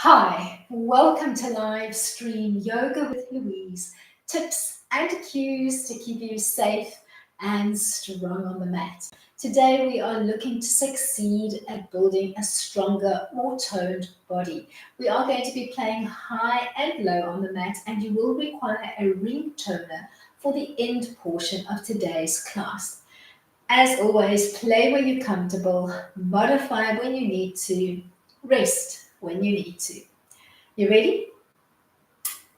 Hi, welcome to live stream yoga with Louise. Tips and cues to keep you safe and strong on the mat. Today we are looking to succeed at building a stronger, more toned body. We are going to be playing high and low on the mat, and you will require a ring toner for the end portion of today's class. As always, play when you're comfortable, modify when you need to, rest when you need to. You ready?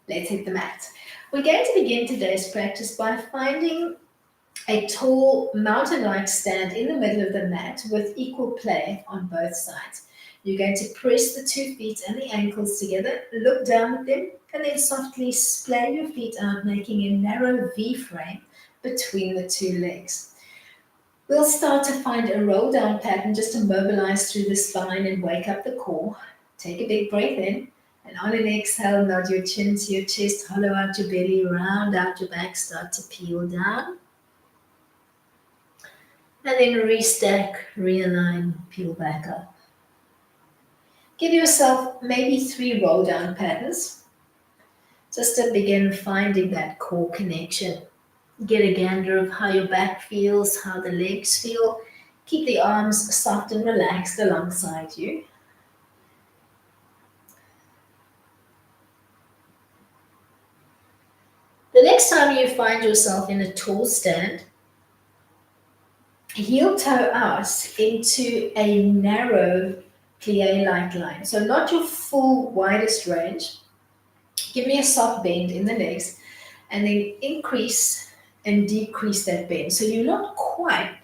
Let's hit the mat. We're going to begin today's practice by finding a tall mountain-like stand in the middle of the mat with equal play on both sides. You're going to press the 2 feet and the ankles together, look down at them, and then softly splay your feet out, making a narrow V frame between the two legs. We'll start to find a roll down pattern just to mobilize through the spine and wake up the core. Take a big breath in, and on an exhale, nod your chin to your chest, hollow out your belly, round out your back, start to peel down. And then restack, realign, peel back up. Give yourself maybe 3 roll down patterns just to begin finding that core connection. Get a gander of how your back feels, how the legs feel. Keep the arms soft and relaxed alongside you. The next time you find yourself in a tall stand, heel toe out into a narrow plie-like line. So not your full widest range. Give me a soft bend in the legs and then increase and decrease that bend. So you're not quite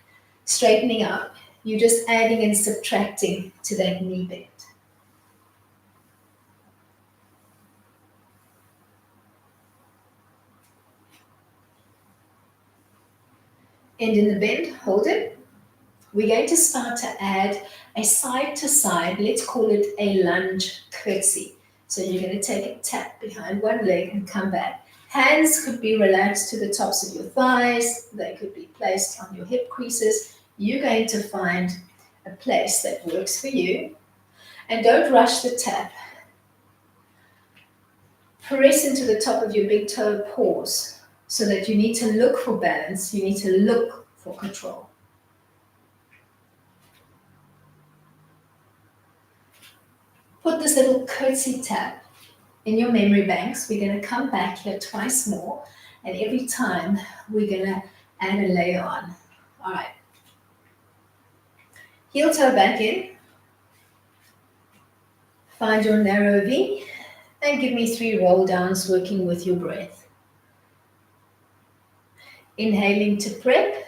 straightening up, you're just adding and subtracting to that knee bend. End in the bend, hold it. We're going to start to add a side to side, let's call it a lunge curtsy. So you're going to take a tap behind one leg and come back. Hands could be relaxed to the tops of your thighs. They could be placed on your hip creases. You're going to find a place that works for you. And don't rush the tap. Press into the top of your big toe, pause, so that you need to look for balance. You need to look for control. Put this little curtsy tap in your memory banks. We're going to come back here twice more, and every time we're going to add a layer on. All right. Heel toe back in. Find your narrow V, and give me 3 roll downs working with your breath. Inhaling to prep,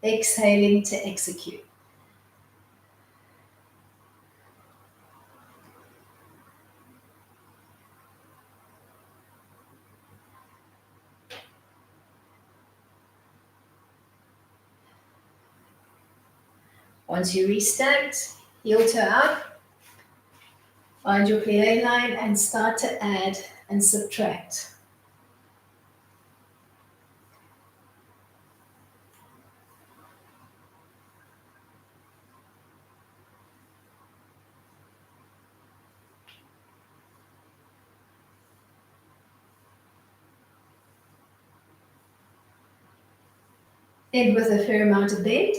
exhaling to execute. Once you restacked, heel toe out, find your plie line and start to add and subtract. End with a fair amount of bend.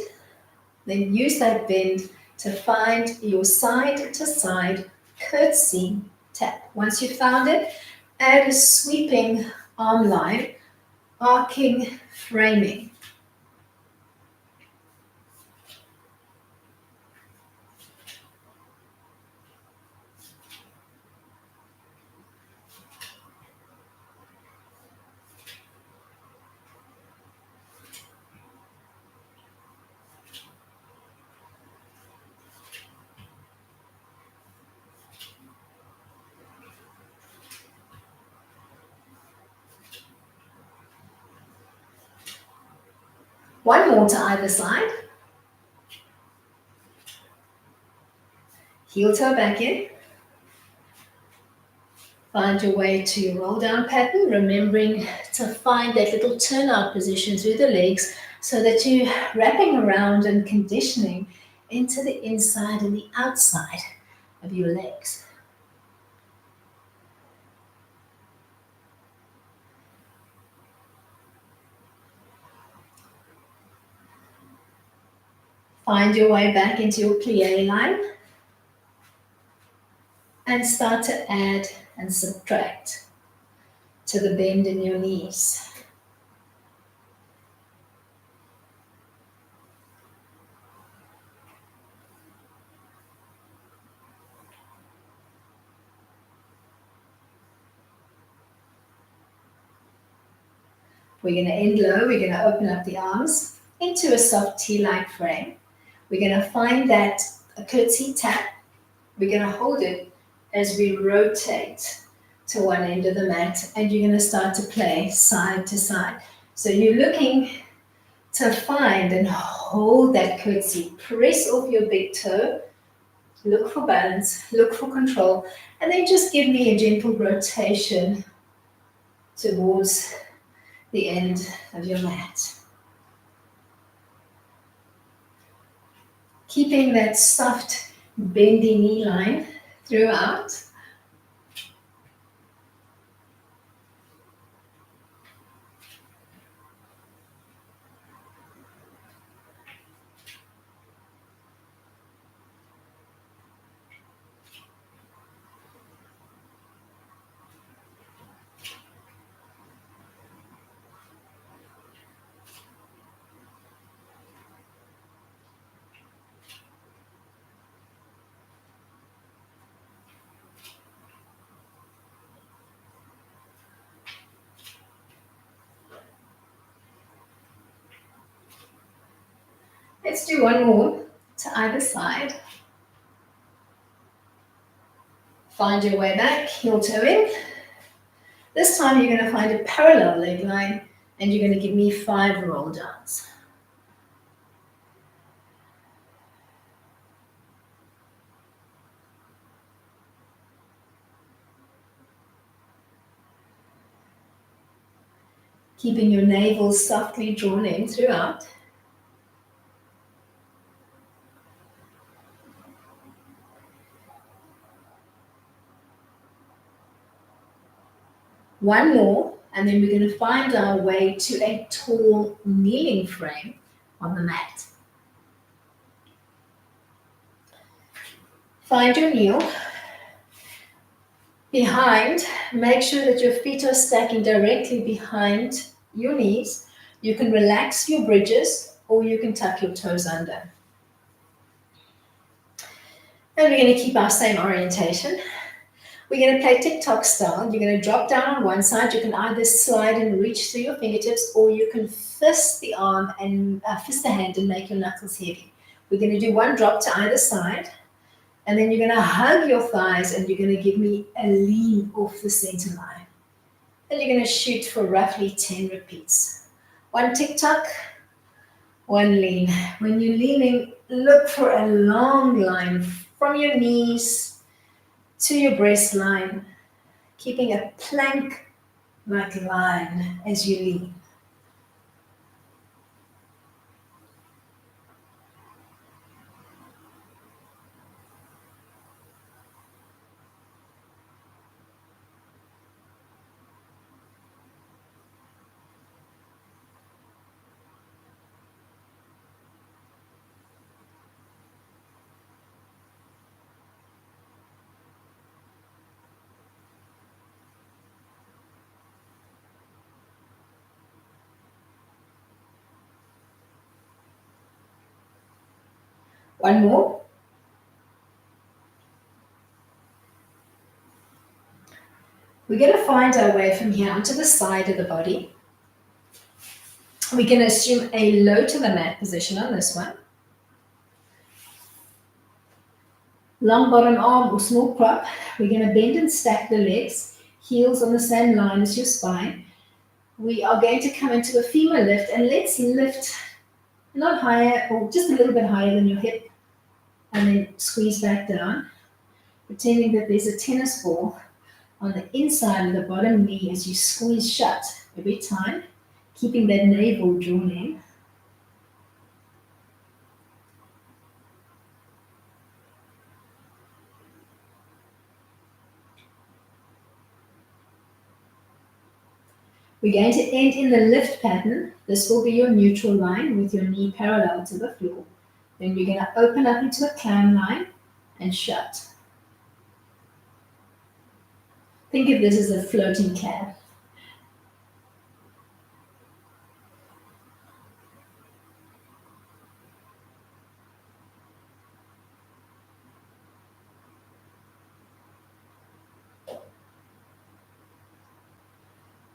Then use that bend to find your side-to-side curtsy tap. Once you've found it, add a sweeping arm line, arcing, framing. One more to either side. Heel toe back in. Find your way to your roll down pattern, remembering to find that little turnout position through the legs so that you're wrapping around and conditioning into the inside and the outside of your legs. Find your way back into your plie line and start to add and subtract to the bend in your knees. We're going to end low. We're going to open up the arms into a soft T-like frame. We're going to find that a curtsy tap. We're going to hold it as we rotate to one end of the mat, and you're going to start to play side to side. So you're looking to find and hold that curtsy. Press off your big toe. Look for balance. Look for control. And then just give me a gentle rotation towards the end of your mat. Keeping that soft, bendy knee line throughout. Let's do one more to either side. Find your way back, heel toe in. This time you're going to find a parallel leg line and you're going to give me 5 roll downs. Keeping your navel softly drawn in throughout. One more, and then we're going to find our way to a tall kneeling frame on the mat. Find your kneel. Behind, make sure that your feet are stacking directly behind your knees. You can relax your bridges or you can tuck your toes under. And we're going to keep our same orientation. We're going to play TikTok style. You're going to drop down on one side. You can either slide and reach through your fingertips, or you can fist the arm and fist the hand and make your knuckles heavy. We're going to do one drop to either side, and then you're going to hug your thighs and you're going to give me a lean off the center line. And you're going to shoot for roughly 10 repeats. One TikTok, one lean. When you're leaning, look for a long line from your knees to your breast line, keeping a plank-like line as you lean. One more. We're going to find our way from here onto the side of the body. We can assume a low to the mat position on this one. Long bottom arm or small prop. We're going to bend and stack the legs, heels on the same line as your spine. We are going to come into a femur lift, and let's lift not higher, or just a little bit higher than your hip, and then squeeze back down, pretending that there's a tennis ball on the inside of the bottom knee as you squeeze shut every time, keeping that navel drawn in. We're going to end in the lift pattern. This will be your neutral line with your knee parallel to the floor. Then we're going to open up into a clam line and shut. Think of this as a floating clam.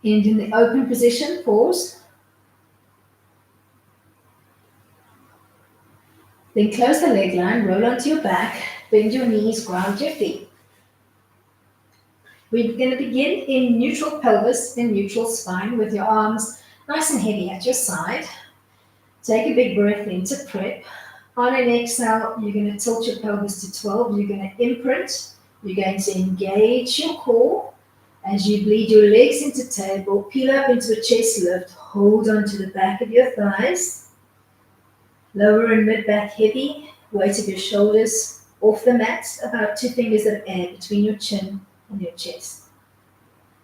And in the open position, pause. Then close the leg line, roll onto your back, bend your knees, ground your feet. We're going to begin in neutral pelvis and neutral spine with your arms nice and heavy at your side. Take a big breath into prep. On an exhale, you're going to tilt your pelvis to 12. You're going to imprint. You're going to engage your core. As you bleed your legs into table, peel up into a chest lift. Hold onto the back of your thighs. Lower and mid back heavy. Weight of your shoulders off the mat. About 2 fingers of air between your chin and your chest.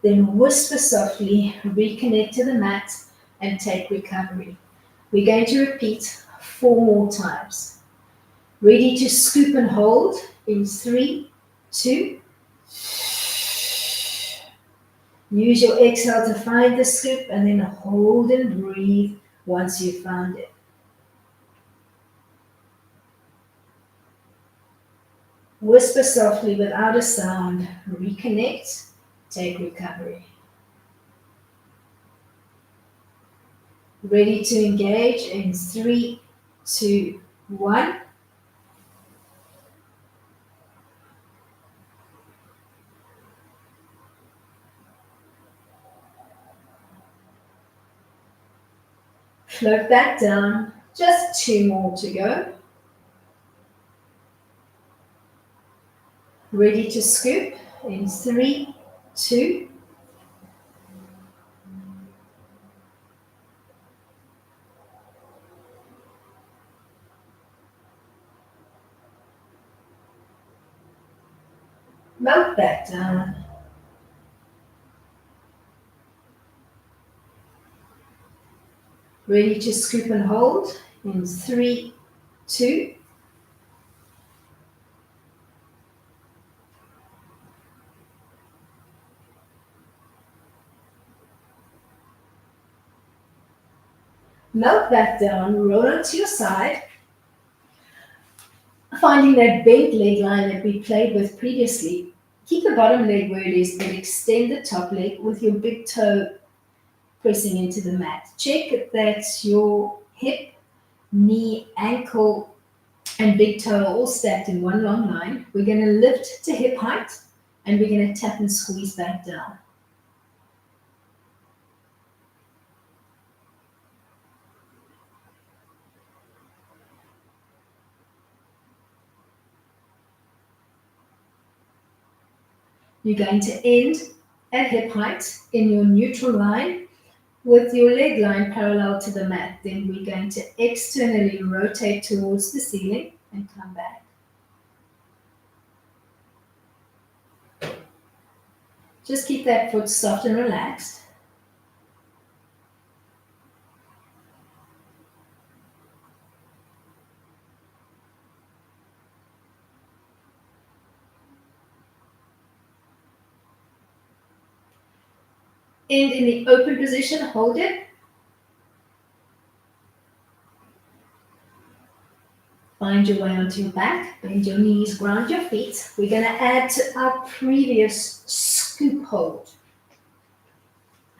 Then whisper softly, reconnect to the mat and take recovery. We're going to repeat 4 more times. Ready to scoop and hold in 3, 2. Use your exhale to find the scoop and then hold and breathe once you've found it. Whisper softly without a sound. Reconnect, take recovery. Ready to engage in 3, 2, 1. Float back down. Just 2 more to go. Ready to scoop in 3, 2. Melt back down. Ready to scoop and hold in 3, 2. Melt back down, roll onto your side. Finding that bent leg line that we played with previously, keep the bottom leg where it is, but extend the top leg with your big toe pressing into the mat. Check that your hip, knee, ankle, and big toe are all stacked in one long line. We're going to lift to hip height, and we're going to tap and squeeze back down. You're going to end at hip height in your neutral line with your leg line parallel to the mat. Then we're going to externally rotate towards the ceiling and come back. Just keep that foot soft and relaxed. And in the open position, hold it. Find your way onto your back, bend your knees, ground your feet. We're going to add to our previous scoop hold.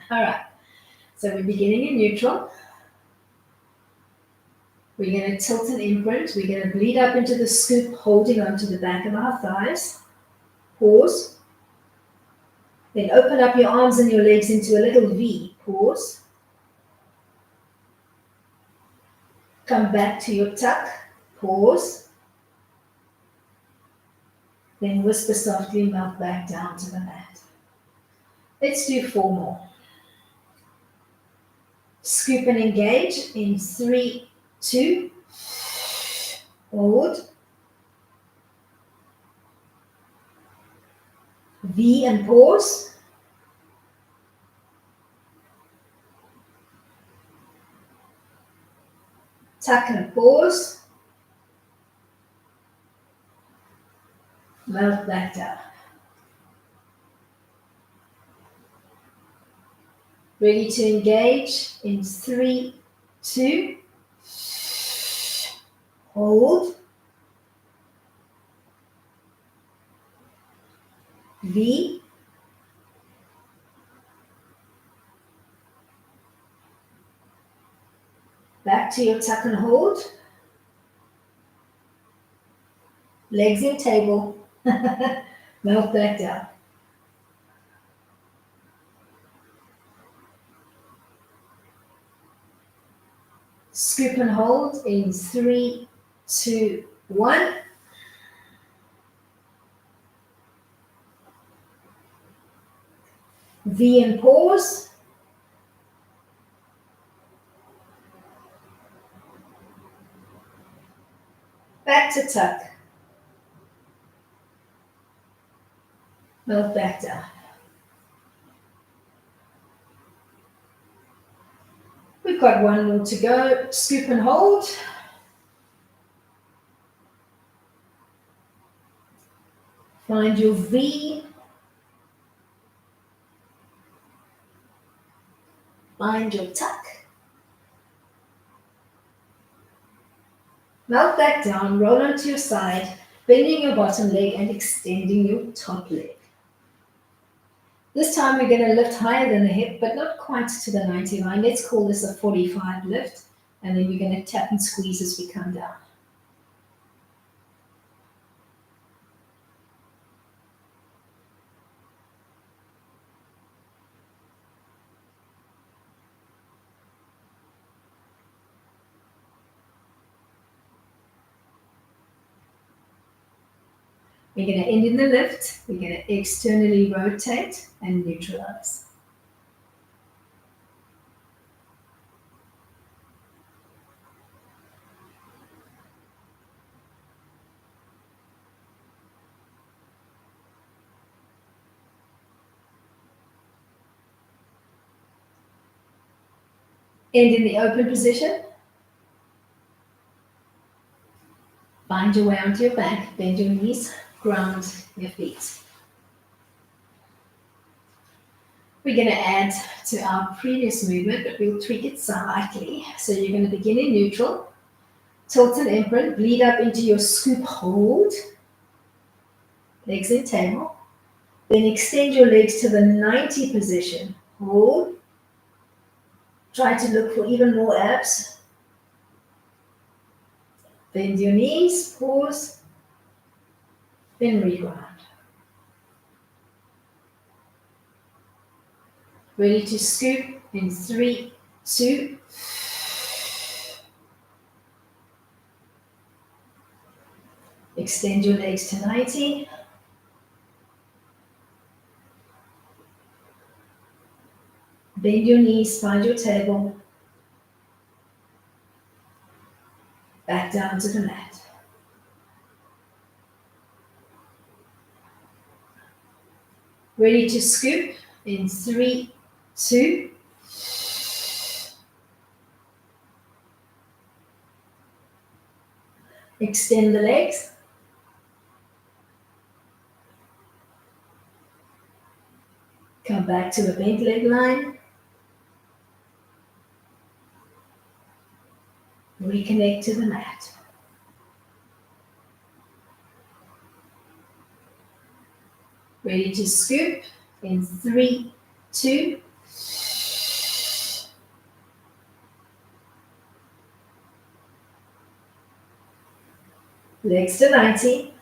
All right, so we're beginning in neutral. We're going to tilt and imprint. We're going to bleed up into the scoop, holding onto the back of our thighs. Pause. Then open up your arms and your legs into a little V. Pause. Come back to your tuck. Pause. Then whisper softly, melt back down to the mat. Let's do 4 more. Scoop and engage in 3, 2. Hold. V and pause. Tuck and pause. Mouth back down. Ready to engage in 3, 2, hold, V, back to your tuck and hold, legs in table, mouth back down. Scoop and hold in 3, 2, 1. V and pause. Back to tuck. Mouth back down. We've got one more to go. Scoop and hold. Find your V. Find your tuck. Mouth back down, roll onto your side, bending your bottom leg and extending your top leg. This time we're going to lift higher than the hip, but not quite to the 90 line. Let's call this a 45 lift, and then we're going to tap and squeeze as we come down. We're going to end in the lift. We're going to externally rotate and neutralize. End in the open position. Find your way onto your back, bend your knees, ground your feet. We're going to add to our previous movement, but we'll tweak it slightly. So you're going to begin in neutral, tilt and imprint, bleed up into your scoop hold, legs in table. Then extend your legs to the 90 position, hold. Try to look for even more abs. Bend your knees, pause, then reground. Ready to scoop in 3, 2. Extend your legs to 90. Bend your knees, find your table. Back down to the mat. Ready to scoop in 3, 2. Extend the legs. Come back to a bent leg line. Reconnect to the mat. Ready to scoop in 3, 2. Legs to 90.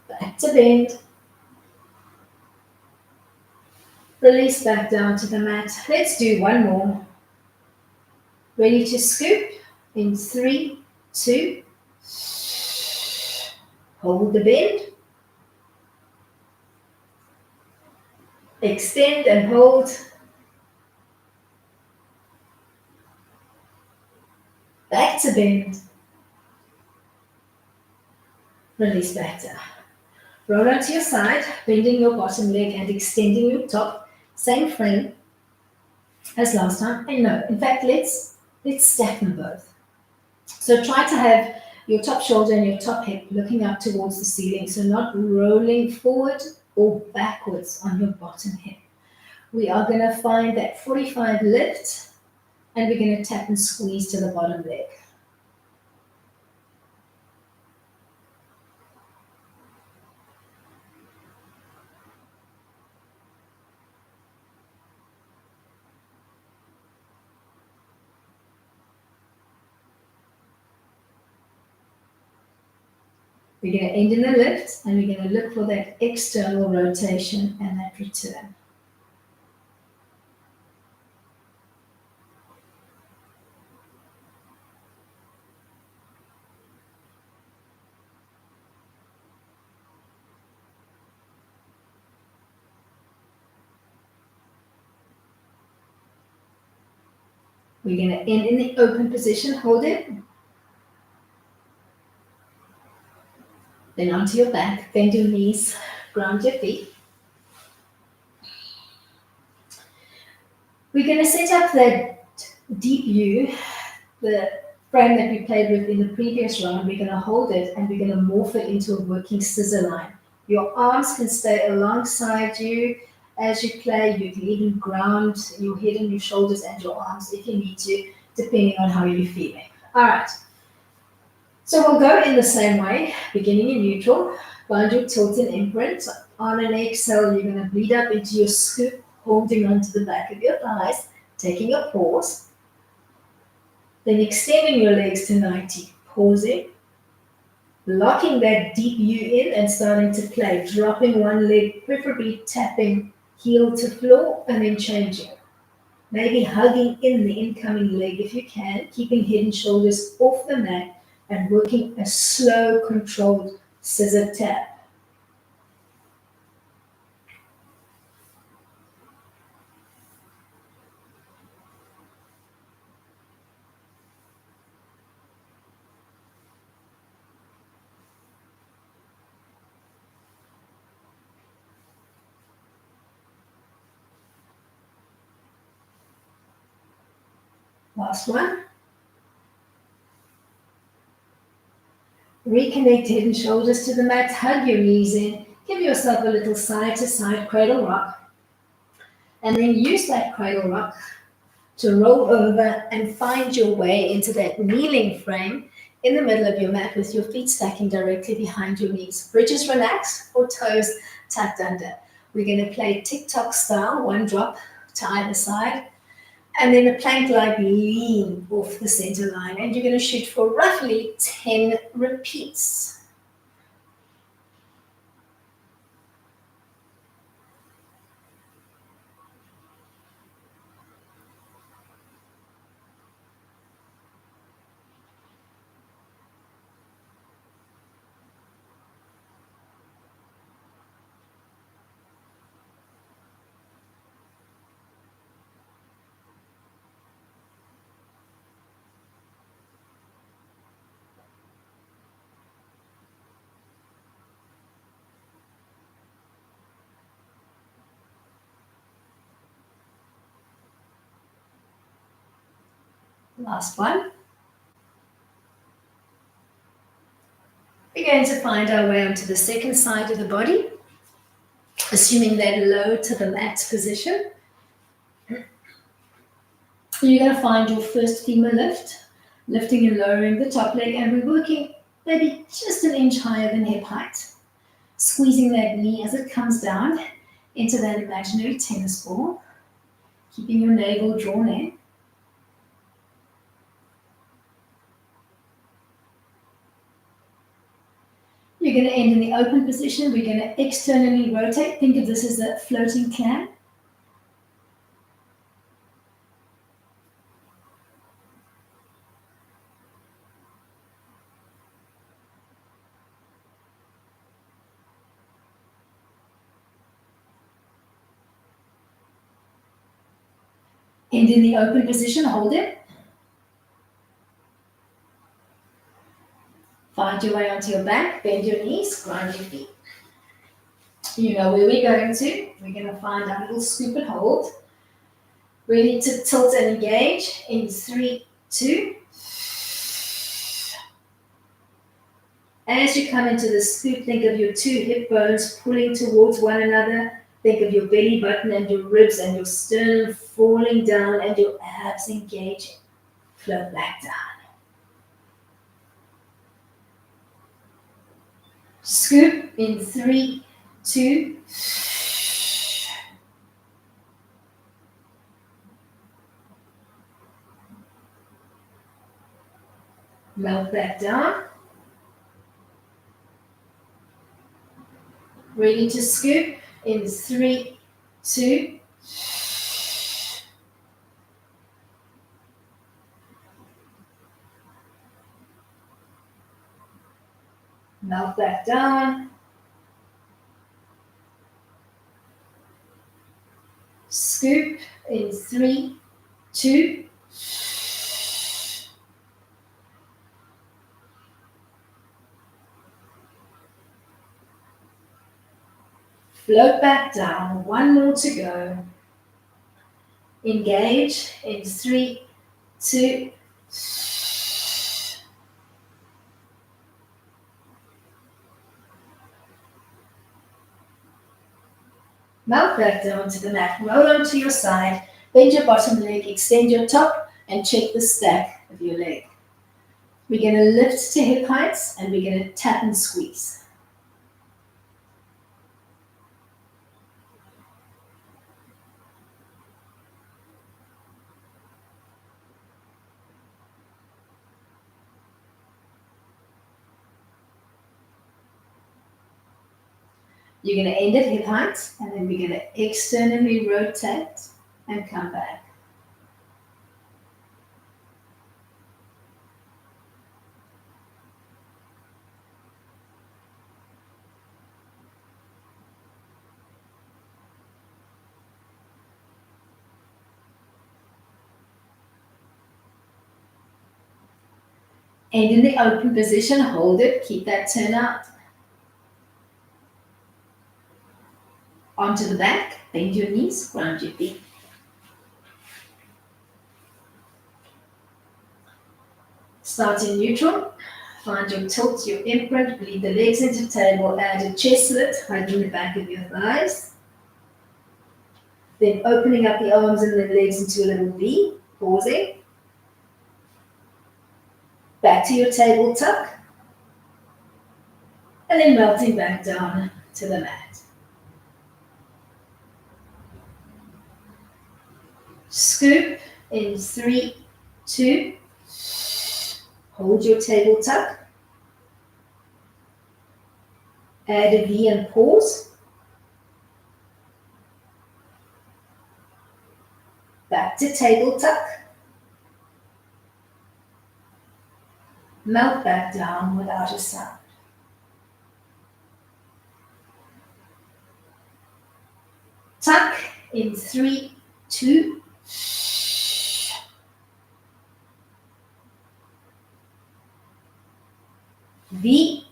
Back to bend. Release back down to the mat. Let's do one more. Ready to scoop in 3, 2. Hold the bend. Extend and hold. Back to bend. Release back down. Roll onto your side, bending your bottom leg and extending your top. Same frame as last time. And no, in fact, let's stack them both. So try to have your top shoulder and your top hip looking up towards the ceiling, so not rolling forward or backwards on your bottom hip. We are going to find that 45 lift, and we're going to tap and squeeze to the bottom leg. We're going to end in the lift, and we're going to look for that external rotation and that return. We're going to end in the open position, hold it. Then onto your back, bend your knees, ground your feet. We're going to set up that deep U, the frame that we played with in the previous round. We're going to hold it and we're going to morph it into a working scissor line. Your arms can stay alongside you as you play. You can even ground your head and your shoulders and your arms if you need to, depending on how you're feeling. All right. So we'll go in the same way, beginning in neutral. Find your tilt and imprint. On an exhale, you're going to bleed up into your scoop, holding onto the back of your thighs, taking a pause. Then extending your legs to 90, pausing, locking that deep U in and starting to play, dropping one leg, preferably tapping heel to floor, and then changing. Maybe hugging in the incoming leg if you can, keeping head and shoulders off the mat and working a slow, controlled scissor tap. Last one. Reconnect head and shoulders to the mat, hug your knees in, give yourself a little side to side cradle rock, and then use that cradle rock to roll over and find your way into that kneeling frame in the middle of your mat with your feet stacking directly behind your knees. Bridges relaxed or toes tucked under. We're going to play TikTok style, one drop to either side, and then a plank-like lean off the center line. And you're going to shoot for roughly 10 repeats. Last one. We're going to find our way onto the second side of the body, assuming that low to the mat position. You're going to find your first femur lift, lifting and lowering the top leg, and we're working maybe just an inch higher than hip height. Squeezing that knee as it comes down into that imaginary tennis ball, keeping your navel drawn in. You're going to end in the open position. We're going to externally rotate. Think of this as a floating clam. End in the open position, hold it. Find your way onto your back, bend your knees, grind your feet. You know where we're going to. We're going to find our little scoop and hold. Ready to tilt and engage in 3, 2. As you come into the scoop, think of your two hip bones pulling towards one another. Think of your belly button and your ribs and your sternum falling down and your abs engaging. Float back down. Scoop in 3, 2. Melt back down. Ready to scoop in 3, 2. Melt back down. Scoop in 3, 2. Float back down. One more to go. Engage in 3, 2. Melt back down to the mat. Roll onto your side. Bend your bottom leg. Extend your top and check the stack of your leg. We're going to lift to hip heights and we're going to tap and squeeze. You're going to end at hip height and then we're going to externally rotate and come back. End in the open position, hold it, keep that turn out. Onto the back, bend your knees, ground your feet. Start in neutral, find your tilt, your imprint, bleed the legs into table, add a chestlet, hugging the back of your thighs. Then opening up the arms and the legs into a little V, pausing. Back to your table tuck. And then melting back down to the mat. Scoop in 3, 2. Hold your table tuck. Add a V and pause. Back to table tuck. Melt back down without a sound. Tuck in 3, 2. V.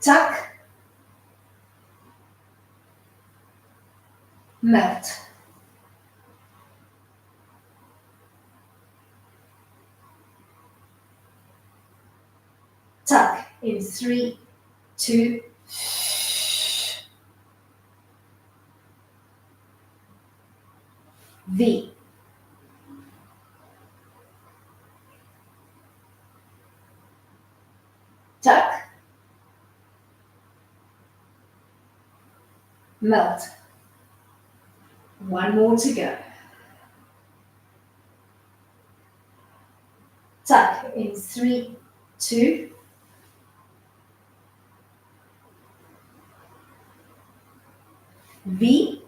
Tuck. Melt. Tuck in 3, 2. V. Tuck. Melt. One more to go. Tuck in 3, 2. V.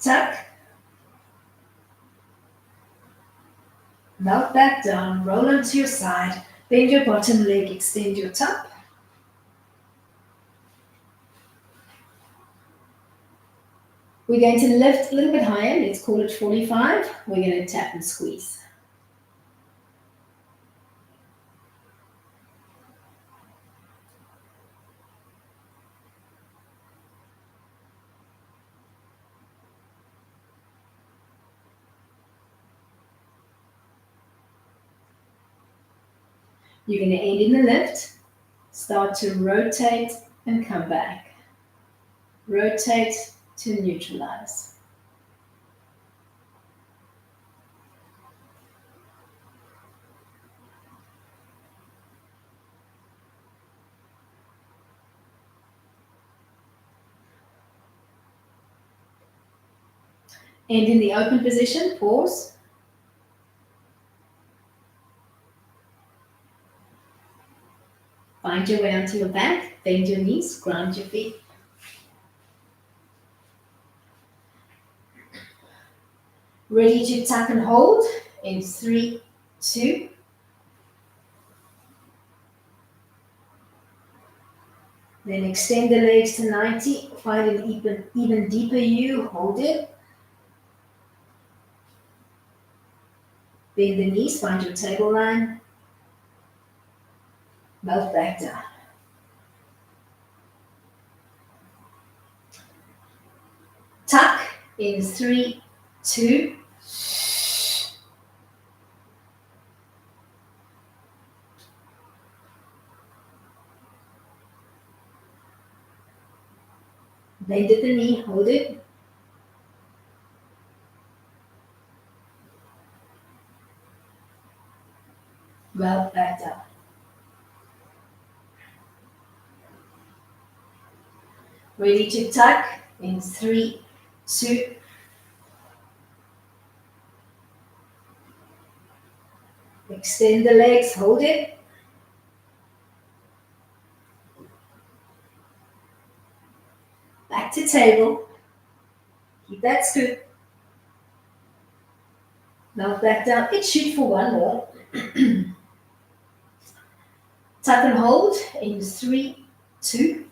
Tuck. Melt back down, roll onto your side, bend your bottom leg, extend your top. We're going to lift a little bit higher, let's call it 45. We're going to tap and squeeze. You're going to end in the lift. Start to rotate and come back. Rotate to neutralize. End in the open position, pause. Find your way onto your back, bend your knees, ground your feet. Ready to tuck and hold in 3, 2. Then extend the legs to 90, find an even deeper U, hold it. Bend the knees, find your table line. Melt back down. Tuck in 3, 2. Bend at the knee, hold it. Melt back down. Ready to tuck in 3, 2. Extend the legs, hold it. Back to table. Keep that scoop. Melt back down and shoot for one more. Tuck and hold in 3, 2.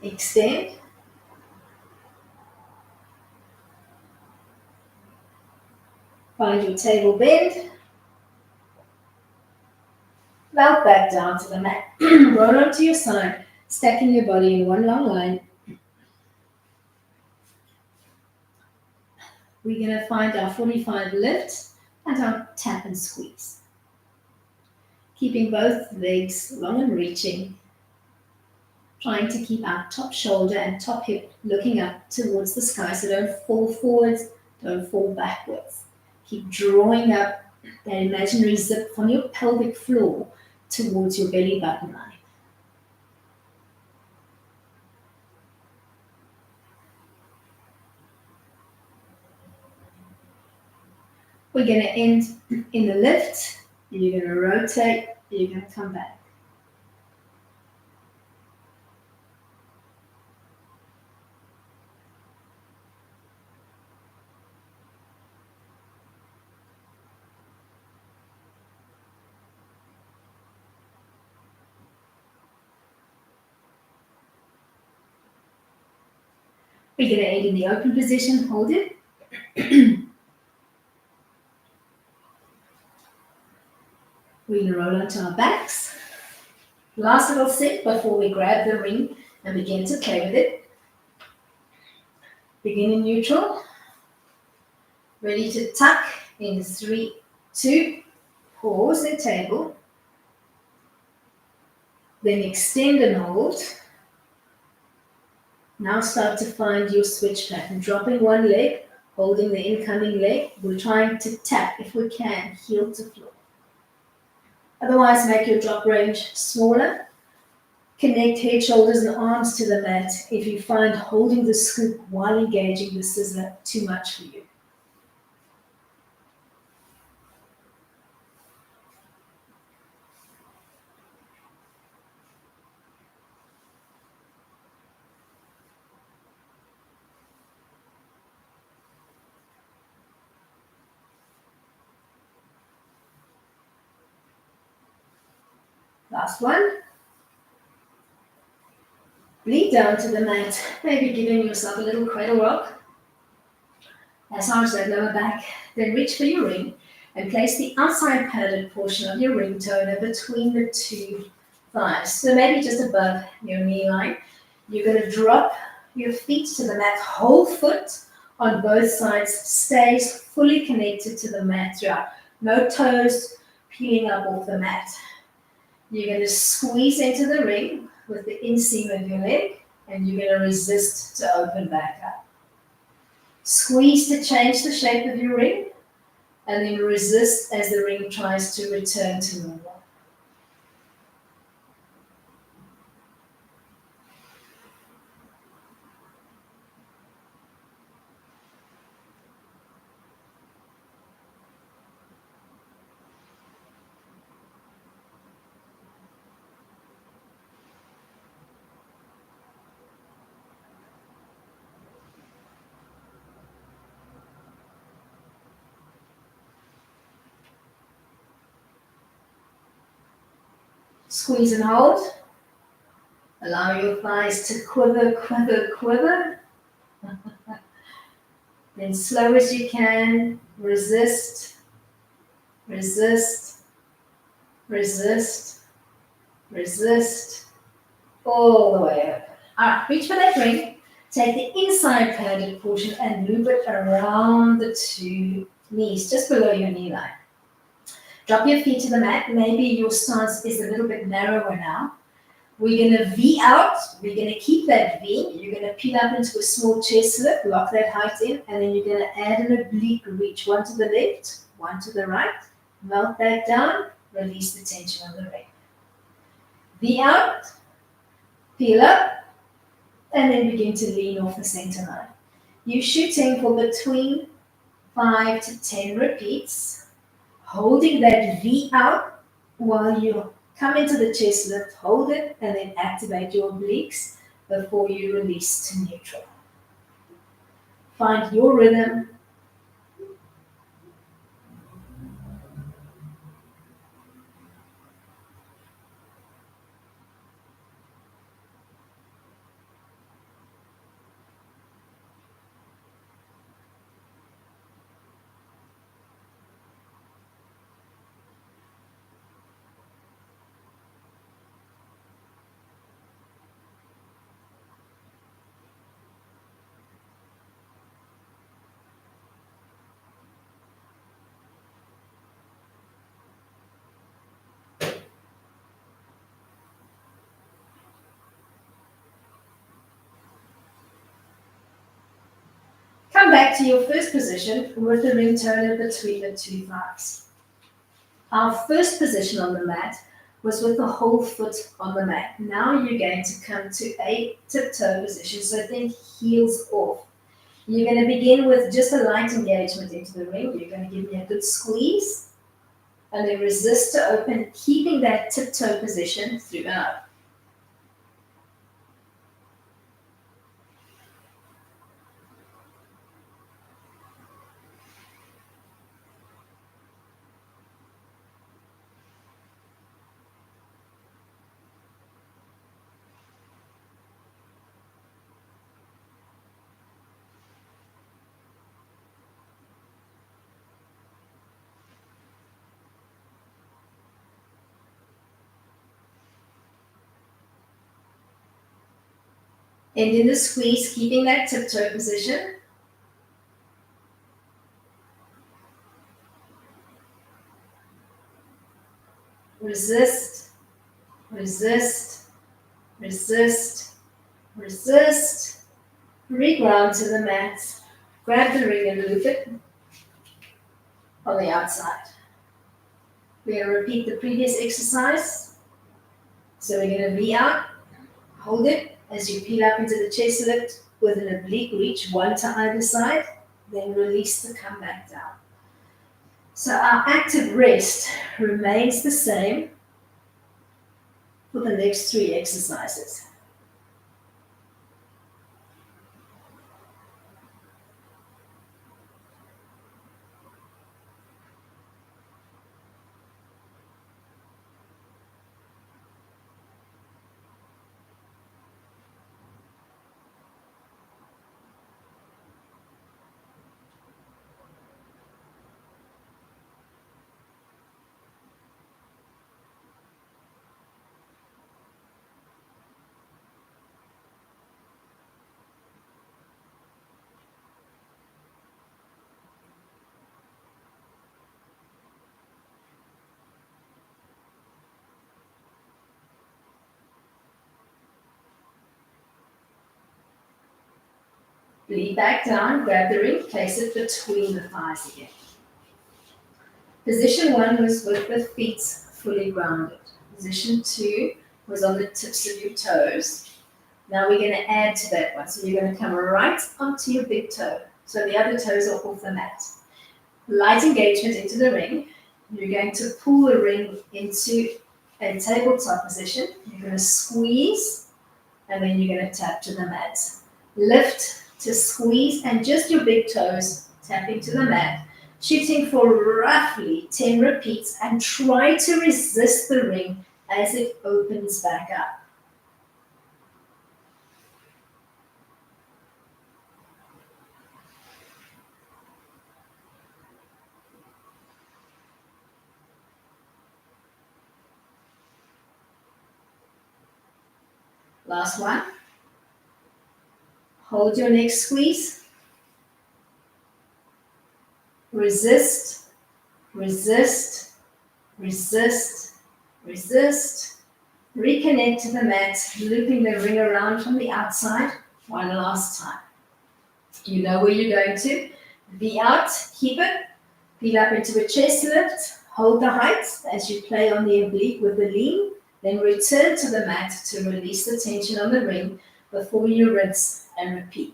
Extend. Find your table bend. Melt back down to the mat. Roll onto your side, stacking your body in one long line. We're going to find our 45 lift and our tap and squeeze. Keeping both legs long and reaching. Trying to keep our top shoulder and top hip looking up towards the sky, so don't fall forwards, don't fall backwards. Keep drawing up that imaginary zip from your pelvic floor towards your belly button line. We're going to end in the lift. You're going to rotate, you're going to come back. We're going to end in the open position, hold it. We're going to roll onto our backs. Last little set before we grab the ring and begin to play with it. Begin in neutral. Ready to tuck in 3, 2. Pause the table. Then extend and hold. Now start to find your switch pattern. Dropping one leg, holding the incoming leg. We're trying to tap, if we can, heel to floor. Otherwise, make your drop range smaller. Connect head, shoulders, and arms to the mat if you find holding the scoop while engaging the scissor too much for you. Last one. Bleed down to the mat, maybe giving yourself a little cradle rock. Massage that lower back, then reach for your ring and place the outside padded portion of your ring toner between the two thighs. So maybe just above your knee line. You're going to drop your feet to the mat, whole foot on both sides stays fully connected to the mat throughout. No toes peeling up off the mat. You're going to squeeze into the ring with the inseam of your leg, and you're going to resist to open back up. Squeeze to change the shape of your ring, and then resist as the ring tries to return to normal. Squeeze and hold. Allow your thighs to quiver, quiver, quiver. Then slow as you can, resist, resist, resist, resist, all the way up. All right, reach for that ring. Take the inside padded portion and loop it around the two knees, just below your knee line. Drop your feet to the mat. Maybe your stance is a little bit narrower now. We're going to V out. We're going to keep that V. You're going to peel up into a small chest lift, lock that height in, and then you're going to add an oblique reach. One to the left, one to the right. Melt that down. Release the tension on the ring. V out, peel up, and then begin to lean off the center line. You're shooting for between 5 to 10 repeats, holding that V out while you come into the chest lift, hold it, and then activate your obliques before you release to neutral. Find your rhythm. Come back to your first position with the ring turner between the two thighs. Our first position on the mat was with the whole foot on the mat. Now you're going to come to a tiptoe position, so think heels off. You're going to begin with just a light engagement into the ring. You're going to give me a good squeeze, and then resist to open, keeping that tiptoe position throughout. And in the squeeze, keeping that tiptoe position. Resist, resist, resist, resist. Reground to the mat. Grab the ring and loop it on the outside. We're going to repeat the previous exercise. So we're going to V out, hold it as you peel up into the chest lift with an oblique reach, one to either side, then release to come back down. So our active rest remains the same for the next 3 exercises. Bleed back down, grab the ring, place it between the thighs again. Position 1 was with the feet fully grounded. Position 2 was on the tips of your toes. Now we're going to add to that one. So you're going to come right onto your big toe. So the other toes are off the mat. Light engagement into the ring. You're going to pull the ring into a tabletop position. You're going to squeeze, and then you're going to tap to the mat. Lift to squeeze, and just your big toes tapping to the mat. Shooting for roughly 10 repeats, and try to resist the ring as it opens back up. Last one. Hold your neck squeeze. Resist, resist, resist, resist. Reconnect to the mat, looping the ring around from the outside. One last time. You know where you're going to. V out, keep it. Feet up into a chest lift. Hold the height as you play on the oblique with the lean. Then return to the mat to release the tension on the ring before you rinse and repeat.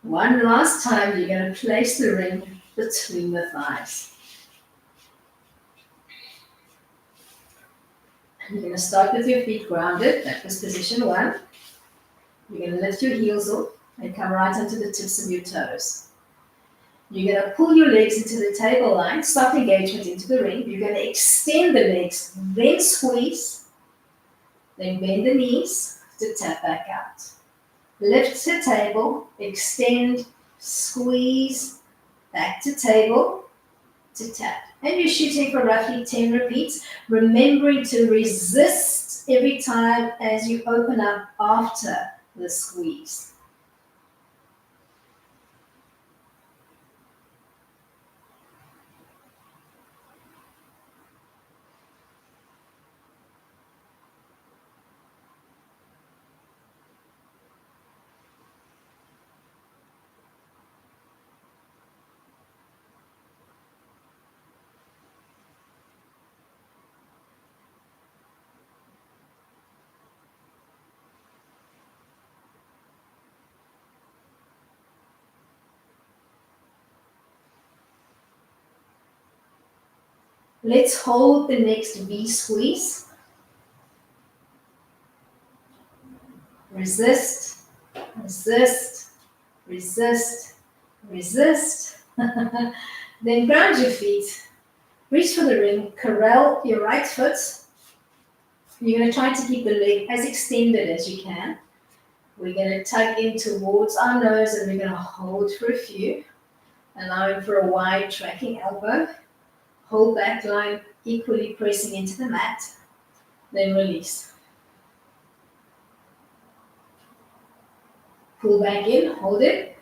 One last time, you're going to place the ring between the thighs. You're going to start with your feet grounded. That was position 1. You're going to lift your heels up and come right onto the tips of your toes. You're going to pull your legs into the table line, soft engagement into the ring. You're going to extend the legs, then squeeze, then bend the knees to tap back out. Lift to table, extend, squeeze, back to table, to tap. And you're shooting for roughly 10 repeats, remembering to resist every time as you open up after the squeeze. Let's hold the next V squeeze. Resist, resist, resist, resist. Then ground your feet. Reach for the ring. Corral your right foot. You're going to try to keep the leg as extended as you can. We're going to tug in towards our nose and we're going to hold for a few. Allowing for a wide tracking elbow. Hold back line, equally pressing into the mat. Then release. Pull back in, hold it.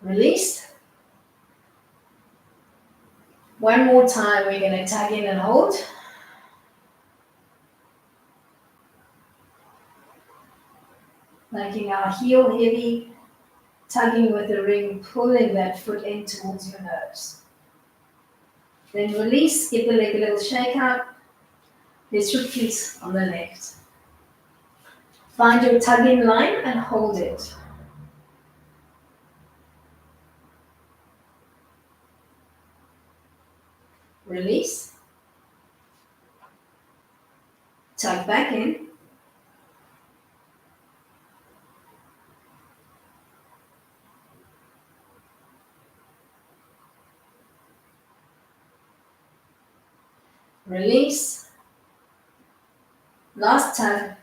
Release. One more time, we're going to tug in and hold. Making our heel heavy, tugging with the ring, pulling that foot in towards your nose. Then release, give the leg a little shake out. Let's repeat on the left. Find your tug-in line and hold it. Release. Tug back in. Release. Last tug.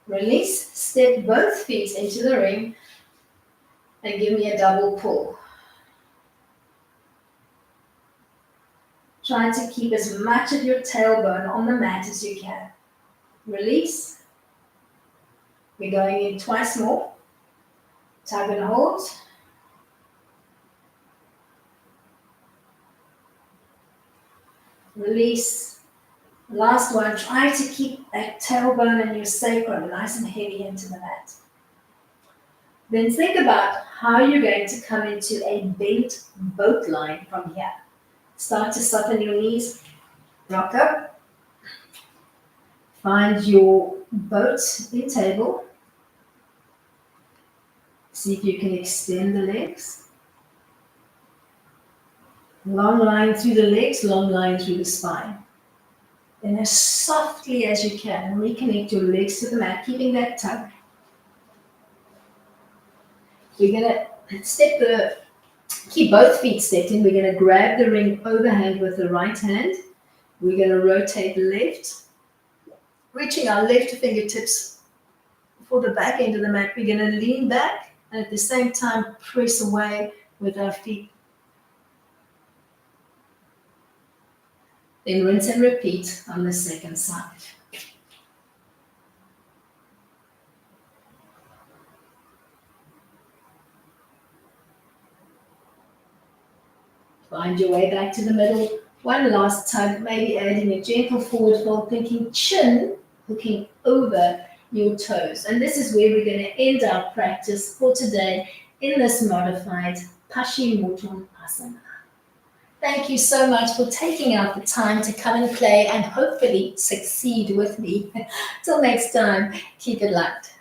Release. Step both feet into the ring and give me a double pull. Try to keep as much of your tailbone on the mat as you can. Release. We're going in twice more. Tug and hold. Release. Last one. Try to keep that tailbone and your sacrum nice and heavy into the mat. Then think about how you're going to come into a bent boat line from here. Start to soften your knees. Rock up. Find your boat in table. See if you can extend the legs. Long line through the legs, long line through the spine. Then as softly as you can, reconnect your legs to the mat, keeping that tug. We're going to keep both feet stepped in. We're going to grab the ring overhand with the right hand. We're going to rotate left, reaching our left fingertips for the back end of the mat. We're going to lean back and at the same time press away with our feet. Then rinse and repeat on the second side. Find your way back to the middle. One last tug, maybe adding a gentle forward fold, thinking chin, hooking over your toes. And this is where we're going to end our practice for today in this modified Paschimottanasana. Thank you so much for taking out the time to come and play and hopefully succeed with me. Till next time, keep it light.